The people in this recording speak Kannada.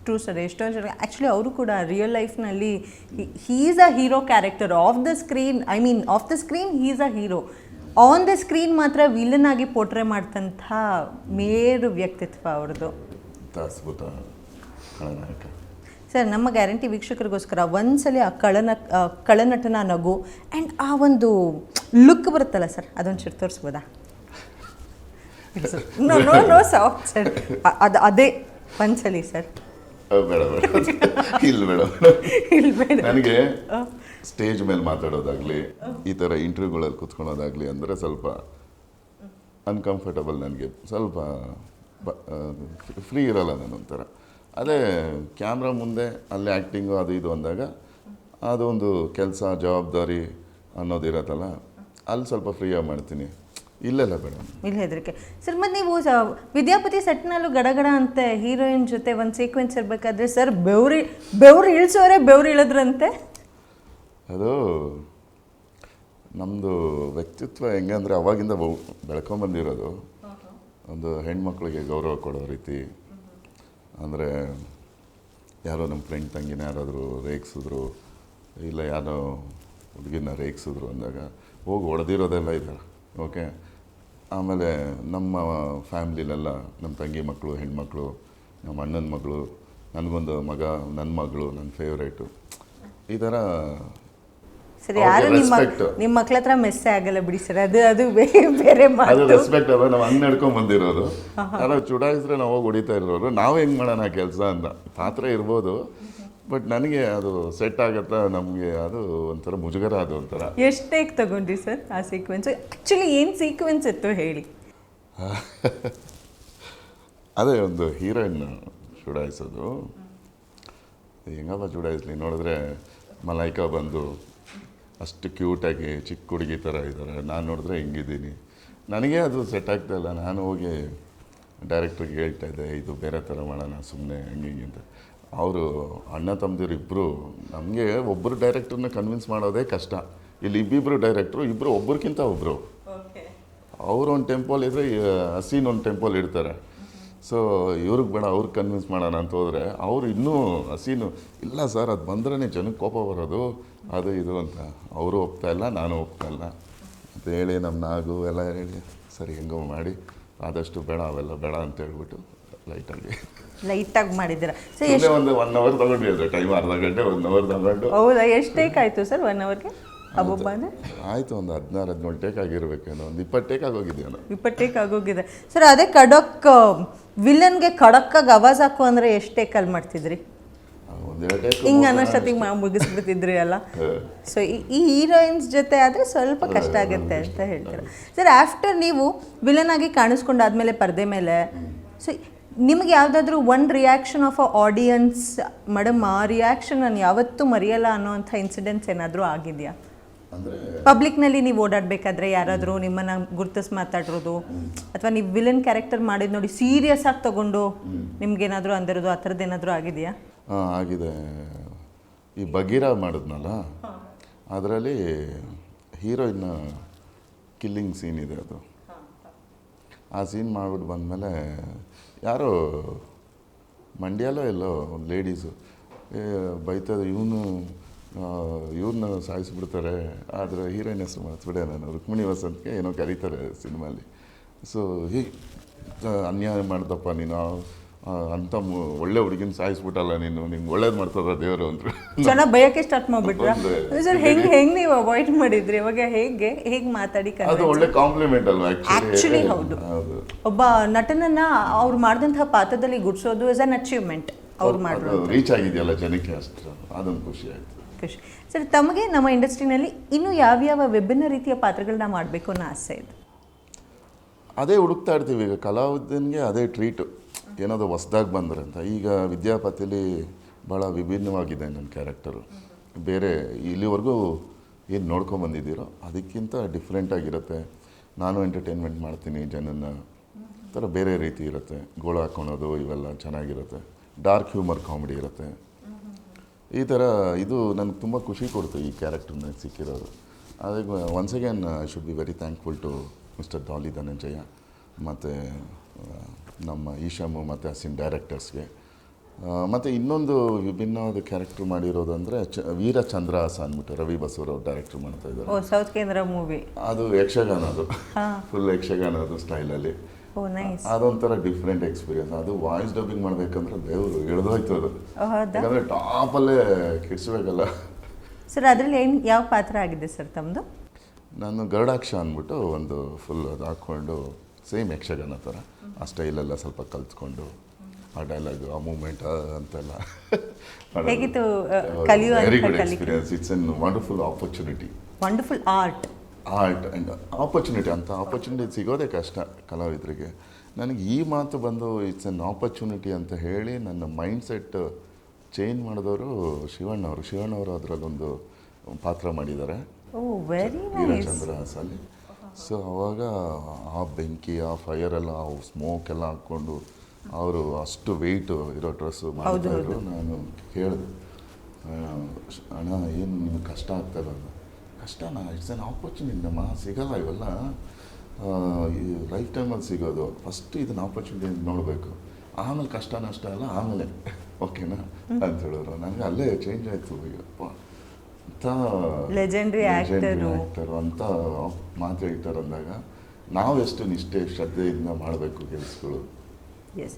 True sir. ಎಷ್ಟೊಂದು ಜನ ಆ್ಯಕ್ಚುಲಿ ಅವರು ಕೂಡ ರಿಯಲ್ ಲೈಫ್ನಲ್ಲಿ he is a hero character of the screen. I mean of the screen he is a hero, on the screen ಮಾತ್ರ ವಿಲನ್ ಆಗಿ ಪೋರ್ಟ್ರೇ ಮಾಡ್ತಂಥ ಮೇರು ವ್ಯಕ್ತಿತ್ವ ಅವ್ರದ್ದು. ಅದ್ಭುತ ಖಳನಾಯಕ ಸರ್. ನಮ್ಮ ಗ್ಯಾರಂಟಿ ವೀಕ್ಷಕರಿಗೋಸ್ಕರ ಒಂದ್ಸಲಿ ಆ ಕಳನಟನ ನಗು ಆ್ಯಂಡ್ ಆ ಒಂದು ಲುಕ್ ಬರುತ್ತಲ್ಲ ಸರ್, ಅದೊಂದು ತೋರಿಸ್ಬೋದಾ? No no no soft sir, ಅದೇ ಒಂದ್ಸಲಿ ಸರ್. ಬೇಡ ಇಲ್ಲ ಬೇಡ. ನನಗೆ ಸ್ಟೇಜ್ ಮೇಲೆ ಮಾತಾಡೋದಾಗ್ಲಿ, ಈ ಥರ ಇಂಟರ್ವ್ಯೂಗಳಲ್ಲಿ ಕೂತ್ಕೊಳ್ಳೋದಾಗ್ಲಿ ಅಂದರೆ ಸ್ವಲ್ಪ ಅನ್ಕಂಫರ್ಟಬಲ್. ನನಗೆ ಸ್ವಲ್ಪ ಫ್ರೀ ಇರೋಲ್ಲ ನಾನೊಂಥರ. ಅದೇ ಕ್ಯಾಮ್ರಾ ಮುಂದೆ ಅಲ್ಲಿ ಆ್ಯಕ್ಟಿಂಗು ಅದು ಇದು ಅಂದಾಗ ಅದೊಂದು ಕೆಲಸ ಜವಾಬ್ದಾರಿ ಅನ್ನೋದಿರತ್ತಲ್ಲ, ಅಲ್ಲಿ ಸ್ವಲ್ಪ ಫ್ರೀಯಾಗಿ ಮಾಡ್ತೀನಿ. ಇಲ್ಲೆಲ್ಲ ಬೇಡ, ಇಲ್ಲ ಹೆದರಿಕೆ ಸರ್. ಮತ್ತು ನೀವು ವಿದ್ಯಾಪತಿ ಸೆಟ್ನಲ್ಲೂ ಗಡಗಡ ಅಂತ ಹೀರೋಯಿನ್ ಜೊತೆ ಒಂದು ಸೀಕ್ವೆನ್ಸ್ ಇರಬೇಕಾದ್ರೆ ಸರ್ ಬೆವ್ರು ಇಳಿಸೋರೆ ಬೆವ್ರು ಇಳಿದ್ರಂತೆ. ಅದು ನಮ್ಮದು ವ್ಯಕ್ತಿತ್ವ ಹೆಂಗಂದರೆ ಅವಾಗಿಂದ ಬೆಳ್ಕೊಂಬಂದಿರೋದು. ಒಂದು ಹೆಣ್ಮಕ್ಳಿಗೆ ಗೌರವ ಕೊಡೋ ರೀತಿ. ಅಂದರೆ ಯಾರೋ ನಮ್ಮ ಫ್ರೆಂಡ್ ತಂಗಿನ ಯಾರಾದರೂ ರೇಗಿಸಿದ್ರು, ಇಲ್ಲ ಯಾರೋ ಹುಡುಗಿನ ರೇಗಿಸಿದ್ರು ಅಂದಾಗ ಹೋಗಿ ಹೊಡೆದಿರೋದೆಲ್ಲ ಇದೆ. ಓಕೆ. ಆಮೇಲೆ ನಮ್ಮ ಫ್ಯಾಮ್ಲಿಲೆಲ್ಲ ನಮ್ಮ ತಂಗಿ ಮಕ್ಕಳು, ಹೆಣ್ಮಕ್ಳು, ನಮ್ಮ ಅಣ್ಣನ ಮಗಳು, ನನಗೊಂದು ಮಗ, ನನ್ನ ಮಗಳು, ನನ್ನ ಫೇವ್ರೇಟು, ಈ ಥರ. ಸರಿ, ಯಾರು ನಿಮ್ಮ ಮಕ್ಳ ಹತ್ರ ಮೆಸ್ಸೇ ಆಗಲ್ಲ ಬಿಡಿ ಸರ್, ಅದು ಬೇರೆ ಅದು ರೆಸ್ಪೆಕ್ಟ್. ಅಲ್ಲ, ನಾವು ಹಂಗೆ ನಡ್ಕೊಂಡು ಬಂದಿರೋರು. ಯಾರೋ ಚುಡಾಯಿಸಿದ್ರೆ ನಾವು ಹೋಗಿ ಹೊಡಿತಾ ಇರೋರು. ನಾವು ಹೆಂಗೆ ಮಾಡೋಣ ಕೆಲಸ ಅಂತ ಪಾತ್ರ ಇರ್ಬೋದು, ಬಟ್ ನನಗೆ ಅದು ಸೆಟ್ ಆಗತ್ತಾ ನಮಗೆ ಅದು ಒಂಥರ ಮುಜುಗರ. ಅದು ಒಂಥರ. ಎಷ್ಟು ಟೇಕ್ ತಗೊಂಡ್ರಿ ಸರ್ ಆ ಸೀಕ್ವೆನ್ಸ್? ಆ್ಯಕ್ಚುಲಿ ಏನು ಸೀಕ್ವೆನ್ಸ್ ಇತ್ತು ಹೇಳಿ. ಅದೇ ಒಂದು ಹೀರೋಯಿನ್ ಚುಡಾಯಿಸೋದು. ಹೆಂಗಪ್ಪ ಚುಡಾಯಿಸ್ಲಿ, ನೋಡಿದ್ರೆ ಮಲೈಕಾ ಬಂದು ಅಷ್ಟು ಕ್ಯೂಟಾಗಿ ಚಿಕ್ಕ ಹುಡುಗಿ ಥರ ಇದ್ದಾರೆ, ನಾನು ನೋಡಿದ್ರೆ ಹಿಂಗಿದ್ದೀನಿ. ನನಗೆ ಅದು ಸೆಟ್ ಆಗ್ತಾಯಿಲ್ಲ. ನಾನು ಹೋಗಿ ಡೈರೆಕ್ಟ್ರಿಗೆ ಹೇಳ್ತಾ ಇದ್ದೆ, ಇದು ಬೇರೆ ಥರ ಮಾಡೋಣ ಸುಮ್ಮನೆ ಹಂಗೆ ಹಿಂಗೆ ಅಂತ. ಅವರು ಅಣ್ಣ ತಮ್ಮದಿರು ಇಬ್ಬರು, ನಮಗೆ ಒಬ್ಬರು ಡೈರೆಕ್ಟ್ರನ್ನ ಕನ್ವಿನ್ಸ್ ಮಾಡೋದೇ ಕಷ್ಟ. ಇಲ್ಲಿ ಇಬ್ಬಿಬ್ಬರು ಡೈರೆಕ್ಟ್ರು, ಇಬ್ಬರು ಒಬ್ರಿಗಿಂತ ಒಬ್ಬರು. ಅವರು ಒಂದು ಟೆಂಪೋಲ್ ಇದ್ದರೆ ಹಸೀನ್ ಒಂದು ಟೆಂಪೋಲ್ ಇಡ್ತಾರೆ. ಸೊ ಇವ್ರಿಗೆ ಬೇಡ, ಅವ್ರಿಗೆ ಕನ್ವಿನ್ಸ್ ಮಾಡೋಣ ಅಂತ ಹೋದರೆ ಅವರು ಇನ್ನೂ ಹಸೀನು, ಇಲ್ಲ ಸರ್ ಅದು ಬಂದ್ರೇ ಜನಕ್ಕೆ ಕೋಪ ಬರೋದು, ಅದು ಇದು ಅಂತ. ಅವರು ಒಪ್ತಾ ಇಲ್ಲ, ನಾನು ಒಪ್ತಾ ಇಲ್ಲ ಅಂತ ಹೇಳಿ ನಮ್ಮ ನಾಗು ಎಲ್ಲ ಹೇಳಿ ಸರಿ ಹೆಂಗೋ ಮಾಡಿ ಆದಷ್ಟು ಬೇಡ ಅವೆಲ್ಲ ಬೇಡ ಅಂತ ಹೇಳ್ಬಿಟ್ಟು ಲೈಟಾಗಿ ಮಾಡಿದ್ದೀರಾ. ಸೊ ಒಂದು 1 ಅವರ್ ತಗೊಂಡ್ರಿ, ಅದು ಟೈಮ್ ಅರ್ಧ ಗಂಟೆ 1 ಅವರ್ ತಗೊಂಡು. ಹೌದಾ? ಎಷ್ಟು ಟೇಕ್ ಆಯಿತು ಸರ್ 1 ಅವರ್ಗೆ? ಅಬ್ಬಬ್ಬಾನೆ ಆಯಿತು, ಒಂದು 16-17 ಟೇಕ್ ಆಗಿರ್ಬೇಕೇನೋ, ಒಂದು 20 ಟೇಕ್ ಆಗೋಗಿದೆಯೋ. 20 ಟೇಕ್ ಆಗೋಗಿದೆ ಸರ್. ಅದೇ ಖಡಕ್ ವಿಲನ್ಗೆ ಖಡಕ್ಕಾಗಿ ಆವಾಜ್ ಹಾಕು ಅಂದರೆ ಎಷ್ಟು ಟೇಕಲ್ಲಿ ಮಾಡ್ತಿದ್ರಿ? ಹಿಂಗೆ ಅನ್ನೋಷ್ಟೊತ್ತಿಗೆ ಮುಗಿಸ್ಬಿಡ್ತಿದ್ರಿ ಅಲ್ಲ. ಸೊ ಈ ಹೀರೋಯಿನ್ಸ್ ಜೊತೆ ಆದರೆ ಸ್ವಲ್ಪ ಕಷ್ಟ ಆಗುತ್ತೆ ಅಂತ ಹೇಳ್ತಾರೆ ಸರ್. ಆಫ್ಟರ್ ನೀವು ವಿಲನ್ ಆಗಿ ಕಾಣಿಸ್ಕೊಂಡಾದ್ಮೇಲೆ ಪರದೆ ಮೇಲೆ, ಸೊ ನಿಮ್ಗೆ ಯಾವುದಾದ್ರೂ ಒಂದು reaction of a audience, madam ಆ ರಿಯಾಕ್ಷನ್ ನಾನು ಯಾವತ್ತೂ ಮರೆಯಲ್ಲ ಅನ್ನೋವಂಥ ಇನ್ಸಿಡೆಂಟ್ಸ್ ಏನಾದರೂ ಆಗಿದೆಯಾ? ಪಬ್ಲಿಕ್ನಲ್ಲಿ ನೀವು ಓಡಾಡಬೇಕಾದ್ರೆ ಯಾರಾದರೂ ನಿಮ್ಮನ್ನು ಗುರ್ತಿಸಿ ಮಾತಾಡಿರೋದು, ಅಥವಾ ನೀವು ವಿಲನ್ ಕ್ಯಾರೆಕ್ಟರ್ ಮಾಡಿದ್ದು ನೋಡಿ ಸೀರಿಯಸ್ ಆಗಿ ತೊಗೊಂಡು ನಿಮ್ಗೇನಾದರೂ ಅಂದಿರೋದು, ಆ ಥರದ್ದು ಏನಾದರೂ ಆಗಿದೆಯಾ? ಆಗಿದೆ. ಈ ಬಗೀರಾ ಮಾಡಿದ್ನಲ್ಲ, ಅದರಲ್ಲಿ ಹೀರೋಯಿನ್ನ ಕಿಲ್ಲಿಂಗ್ ಸೀನ್ ಇದೆ. ಅದು ಆ ಸೀನ್ ಮಾಡಿಬಿಟ್ಟು ಬಂದಮೇಲೆ ಯಾರೋ ಮಂಡ್ಯಲ್ಲೋ ಎಲ್ಲೋ ಒಂದು ಲೇಡೀಸು ಬೈತದೆ, ಇವ್ರನ್ನ ಸಾಯಿಸ್ಬಿಡ್ತಾರೆ, ಆದರೆ ಹೀರೋಯಿನ್ ಹೆಸರು ಮರ್ತ್ಬಿಡೆ ನಾನು, ರುಕ್ಮಿಣಿ ವಸಂತ್ಗೆ ಏನೋ ಕರೀತಾರೆ ಸಿನಿಮಾಲಿ. ಸೊ ಹೀಗೆ ಅನ್ಯಾಯ ಮಾಡ್ದಪ್ಪ ನೀನು, ಅಂತ ಒಳ್ಳೆ ಹುಡುಗಿನ ಸಾಯಿಸ್ಬಿಟ್ಟಲ್ಲ ನೀನು, ನಿಮ್ಗೆ ಒಳ್ಳೇದು ಮಾಡ್ತದ ದೇವರು ಅಂತ ಚೆನ್ನಾಗಿ ಭಯಕ್ಕೆ ಸ್ಟಾರ್ಟ್ ಮಾಡಿಬಿಟ್ರೆ ಸರ್. ಹೆಂಗೆ ನೀವು ಅವಾಯ್ಡ್ ಮಾಡಿದ್ರಿ ಅವಾಗ? ಹೇಗೆ ಮಾತಾಡಿ? ಅದು ಒಳ್ಳೆ ಕಾಂಪ್ಲಿಮೆಂಟ್ ಅಲ್ವಾ ಆ್ಯಕ್ಚುಲಿ? ಹೌದು, ಒಬ್ಬ ನಟನನ್ನ ಅವ್ರು ಮಾಡಿದಂತಹ ಪಾತ್ರದಲ್ಲಿ ಗುಡ್ಸೋದು ಇಸ್ ಅನ್ ಅಚೀವ್ಮೆಂಟ್. ಅವ್ರು ಮಾಡೋದು ರೀಚ್ ಆಗಿದೆಯಲ್ಲ ಜನಕ್ಕೆ, ಅಷ್ಟು ಅದೊಂದು ಖುಷಿ ಆಯಿತು. ಖುಷಿ ಸರ್. ತಮಗೆ ನಮ್ಮ ಇಂಡಸ್ಟ್ರಿನಲ್ಲಿ ಇನ್ನೂ ಯಾವ್ಯಾವ ವಿಭಿನ್ನ ರೀತಿಯ ಪಾತ್ರಗಳನ್ನ ಮಾಡಬೇಕು ಅನ್ನೋ ಆಸೆ ಇದೆ? ಅದೇ ಹುಡುಕ್ತಾ ಇರ್ತೀವಿ. ಈಗ ಕಲಾವಿದನಿಗೆ ಅದೇ ಟ್ರೀಟು, ಏನಾದರೂ ಹೊಸ್ದಾಗಿ ಬಂದರೆ ಅಂತ. ಈಗ ವಿದ್ಯಾಪತಿಲಿ ಭಾಳ ವಿಭಿನ್ನವಾಗಿದೆ ನನ್ನ ಕ್ಯಾರೆಕ್ಟರು. ಬೇರೆ ಇಲ್ಲಿವರೆಗೂ ಏನು ನೋಡ್ಕೊಂಬಂದಿದ್ದೀರೋ ಅದಕ್ಕಿಂತ ಡಿಫ್ರೆಂಟಾಗಿರುತ್ತೆ. ನಾನು ಎಂಟರ್ಟೈನ್ಮೆಂಟ್ ಮಾಡ್ತೀನಿ ಜನನ್ನ, ಥರ ಬೇರೆ ರೀತಿ ಇರುತ್ತೆ. ಗೋಳ ಹಾಕ್ಕೊಳೋದು ಇವೆಲ್ಲ ಚೆನ್ನಾಗಿರುತ್ತೆ. ಡಾರ್ಕ್ ಹ್ಯೂಮರ್ ಕಾಮಿಡಿ ಇರುತ್ತೆ. ಈ ಥರ ಇದು ನನಗೆ ತುಂಬ ಖುಷಿ ಕೊಡ್ತು ಈ ಕ್ಯಾರೆಕ್ಟರ್ ನನಗೆ ಸಿಕ್ಕಿರೋದು. ಅದಕ್ಕೆ once again I should be very thankful to mister Dolly Dhananjaya ಮತ್ತು ನಮ್ಮ ಈಶಾಮು ಮತ್ತು ಹಸಿನ್ ಡೈರೆಕ್ಟರ್ಸ್ಗೆ. ಮತ್ತು ಇನ್ನೊಂದು ವಿಭಿನ್ನವಾದ ಕ್ಯಾರೆಕ್ಟರ್ ಮಾಡಿರೋದು ಅಂದರೆ ವೀರ ಚಂದ್ರಹಾಸ ಅಂದ್ಬಿಟ್ಟು ರವಿ ಬಸವರಾವ್ ಡೈರೆಕ್ಟರ್ ಮಾಡ್ತಾ ಇದ್ದಾರೆ. ಓ ಸೌತ್ ಕೇಂದ್ರ ಮೂವಿ. ಅದು ಯಕ್ಷಗಾನ, ಅದು ಹಾಂ. ಫುಲ್ ಯಕ್ಷಗಾನ ಅದು ಸ್ಟೈಲಲ್ಲಿ. ಓ ನೈಸ್. ಅದೊಂಥರ ಡಿಫ್ರೆಂಟ್ ಎಕ್ಸ್ಪೀರಿಯನ್ಸ್. ಅದು ವಾಯ್ಸ್ ಡಬ್ಬಿಂಗ್ ಮಾಡಬೇಕಂದ್ರೆ ದೇವರು ಇಳಿದೋಯ್ತು ಅದು. ಹೌದಾ? ಯಾಕಂದರೆ ಟಾಪಲ್ಲೇ ಕಿಡ್ಸ್ಬೇಕಲ್ಲ. ಸರ್ ಅದರಲ್ಲಿ ಏನು ಯಾವ ಪಾತ್ರ ಆಗಿದೆ ಸರ್ ತಮ್ಮದು? ನಾನು ಗರುಡಾಕ್ಷ ಅಂದ್ಬಿಟ್ಟು ಒಂದು ಫುಲ್ ಅದು ಹಾಕ್ಕೊಂಡು ಸೇಮ್ ಯಕ್ಷಗಾನ ಥರ ಆ ಸ್ಟೈಲೆಲ್ಲ ಸ್ವಲ್ಪ ಕಲ್ತ್ಕೊಂಡು ಆ ಡೈಲಾಗು ಆ ಮೂಮೆಂಟ್ ಅಂತೆಲ್ಲ ಹೇಗಿತ್ತು ಕಲಿಯುವ very good experience. It's an wonderful opportunity. Wonderful art and opportunity. ಅಂತ ಆಪರ್ಚುನಿಟಿ ಸಿಗೋದೇ ಕಷ್ಟ ಕಲಾವಿದರಿಗೆ. ನನಗೆ ಈ ಮಾತು ಬಂದು ಇಟ್ಸ್ ಎನ್ ಆಪರ್ಚುನಿಟಿ ಅಂತ ಹೇಳಿ ನನ್ನ ಮೈಂಡ್ ಸೆಟ್ ಚೇಂಜ್ ಮಾಡಿದವರು ಶಿವಣ್ಣವರು ಅದರಲ್ಲೊಂದು ಪಾತ್ರ ಮಾಡಿದ್ದಾರೆ. ಓ ವೆರಿ ನೈಸ್. ವೀರಚಂದ್ರಹಾಸಲ್ಲಿ. ಸೊ ಅವಾಗ ಆ ಬೆಂಕಿ, ಆ ಫೈರೆಲ್ಲ, ಆ ಸ್ಮೋಕ್ ಎಲ್ಲ ಹಾಕ್ಕೊಂಡು ಅವರು ಅಷ್ಟು ವೆಯ್ಟು ಇರೋ ಡ್ರೆಸ್ಸು ಮಾಡ್ತಾಯಿದ್ರು. ನಾನು ಕೇಳಿದೆ, ಅಣ್ಣ ಏನು ನಿಮ್ಗೆ ಕಷ್ಟ ಆಗ್ತಾಯಿಲ್ಲ ಅಂತ. ಕಷ್ಟನಾ? ಇಟ್ಸ್ ಎನ್ ಆಪರ್ಚುನಿಟಿ ನಮ್ಮ, ಸಿಗಲ್ಲ ಇವೆಲ್ಲ, ಈ ಲೈಫ್ ಟೈಮಲ್ಲಿ ಸಿಗೋದು. ಫಸ್ಟ್ ಇದನ್ನ ಆಪರ್ಚುನಿಟಿ ನೋಡಬೇಕು, ಆಮೇಲೆ ಕಷ್ಟ ನಷ್ಟ ಎಲ್ಲ ಆಮೇಲೆ ಓಕೆನಾ ಅಂತ ಹೇಳಿದ್ರು. ನನಗೆ ಅಲ್ಲೇ ಚೇಂಜ್ ಆಯಿತು. ಅಯ್ಯಪ್ಪ ಅಂತ ಲೆಜೆಂಡ್ರಿ ಆ್ಯಕ್ಟರು ಅಂತ ಮಾತು ಹೇಳ್ತಾರೆ ಅಂದಾಗ ನಾವೆಷ್ಟು ನಿಷ್ಠೆ ಶ್ರದ್ಧೆಯಿಂದ ಮಾಡಬೇಕು ಕೆಲಸಗಳು. ಎಸ್